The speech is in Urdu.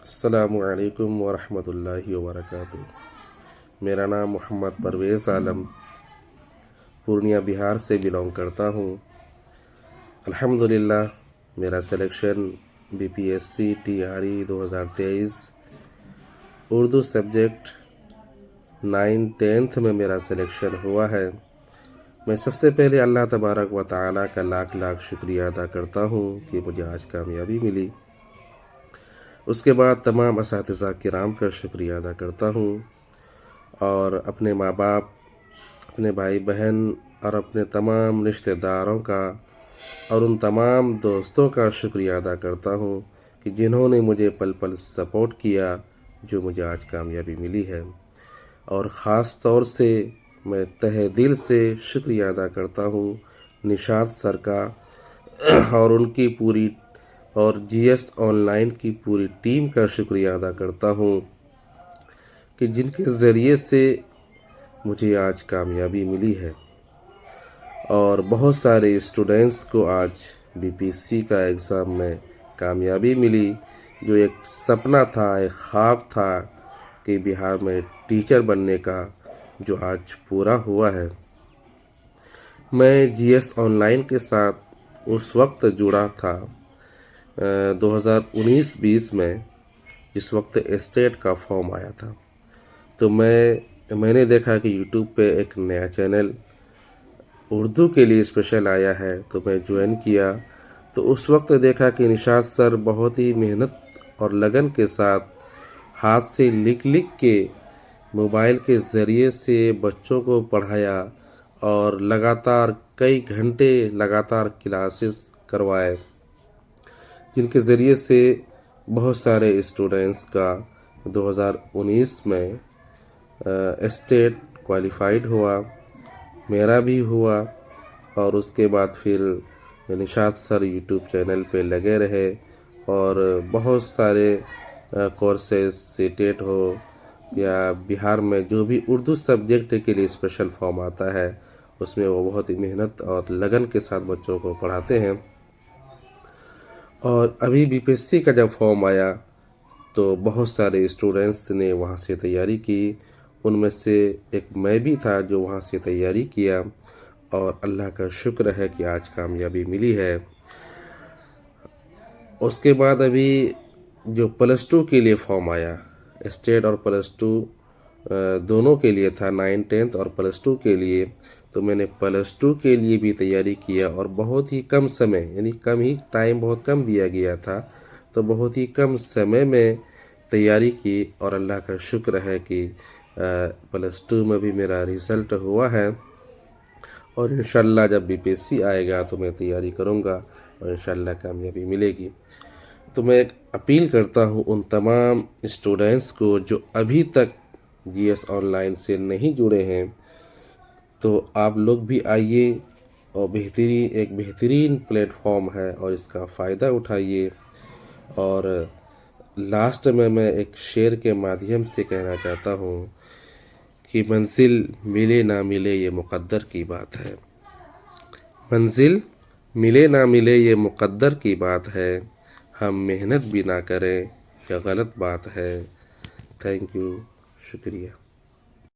السلام علیکم ورحمۃ اللہ وبرکاتہ۔ میرا نام محمد پرویز عالم پورنیہ بہار سے بلانگ کرتا ہوں۔ الحمدللہ میرا selection BPSC TRE 2023 Urdu subject 9th میں میرا سلیکشن ہوا ہے۔ میں سب سے پہلے اللہ تبارک و تعالیٰ کا لاکھ شکریہ ادا کرتا ہوں کہ مجھے آج کامیابی ملی۔ اس کے بعد تمام اساتذہ کرام کا شکریہ ادا کرتا ہوں اور اپنے ماں باپ، اپنے بھائی بہن اور اپنے تمام رشتہ داروں کا اور ان تمام دوستوں کا شکریہ ادا کرتا ہوں کہ جنہوں نے مجھے پل پل سپورٹ کیا، جو مجھے آج کامیابی ملی ہے۔ اور خاص طور سے میں تہہ دل سے شکریہ ادا کرتا ہوں نشاط سر کا اور ان کی پوری اور GS آن لائن کی پوری ٹیم کا شکریہ ادا کرتا ہوں کہ جن کے ذریعے سے مجھے آج کامیابی ملی ہے۔ اور بہت سارے اسٹوڈنٹس کو آج BPSC کا ایگزام میں کامیابی ملی، جو ایک سپنا تھا، ایک خواب تھا کہ بہار میں ٹیچر بننے کا، جو آج پورا ہوا ہے۔ میں GS آن لائن کے ساتھ اس وقت جڑا تھا 2019-20 میں، جس وقت اسٹیٹ کا فارم آیا تھا۔ تو میں نے دیکھا کہ یوٹیوب پہ ایک نیا چینل اردو کے لیے اسپیشل آیا ہے، تو میں جوائن کیا۔ تو اس وقت دیکھا کہ نشاط سر بہت ہی محنت اور لگن کے ساتھ ہاتھ سے لکھ کے موبائل کے ذریعے سے بچوں کو پڑھایا اور لگاتار کئی گھنٹے لگاتار کلاسز کروائے، جن کے ذریعے سے بہت سارے اسٹوڈنٹس کا 2019 میں اسٹیٹ کوالیفائڈ ہوا، میرا بھی ہوا۔ اور اس کے بعد پھر نشاط سر یوٹیوب چینل پہ لگے رہے اور بہت سارے کورسز سیٹیٹ ہو یا بہار میں جو بھی اردو سبجیکٹ کے لیے اسپیشل فارم آتا ہے، اس میں وہ بہت ہی محنت اور لگن کے ساتھ بچوں کو پڑھاتے ہیں۔ اور ابھی BPSC کا جب فارم آیا تو بہت سارے اسٹوڈنٹس نے وہاں سے تیاری کی، ان میں سے ایک میں بھی تھا جو وہاں سے تیاری کیا، اور اللہ کا شکر ہے کہ آج کامیابی ملی ہے۔ اس کے بعد ابھی جو +2 کے لیے فارم آیا، اسٹیٹ اور +2 دونوں کے لیے تھا، 9th 10th اور +2 کے لیے، تو میں نے +2 کے لیے بھی تیاری کیا اور بہت ہی کم سمے، یعنی کم ہی ٹائم بہت کم دیا گیا تھا، تو بہت ہی کم سمے میں تیاری کی، اور اللہ کا شکر ہے کہ +2 میں بھی میرا رزلٹ ہوا ہے۔ اور انشاءاللہ جب BPSC آئے گا تو میں تیاری کروں گا اور انشاءاللہ کامیابی ملے گی۔ تو میں ایک اپیل کرتا ہوں ان تمام اسٹوڈنٹس کو جو ابھی تک GS آن لائن سے نہیں جڑے ہیں، تو آپ لوگ بھی آئیے، اور ایک بہترین پلیٹ فارم ہے اور اس کا فائدہ اٹھائیے۔ اور لاسٹ میں ایک شعر کے مادھیم سے کہنا چاہتا ہوں کہ منزل ملے نہ ملے یہ مقدر کی بات ہے، منزل ملے نہ ملے یہ مقدر کی بات ہے، ہم محنت بھی نہ کریں یہ غلط بات ہے۔ تھینک یو، شکریہ۔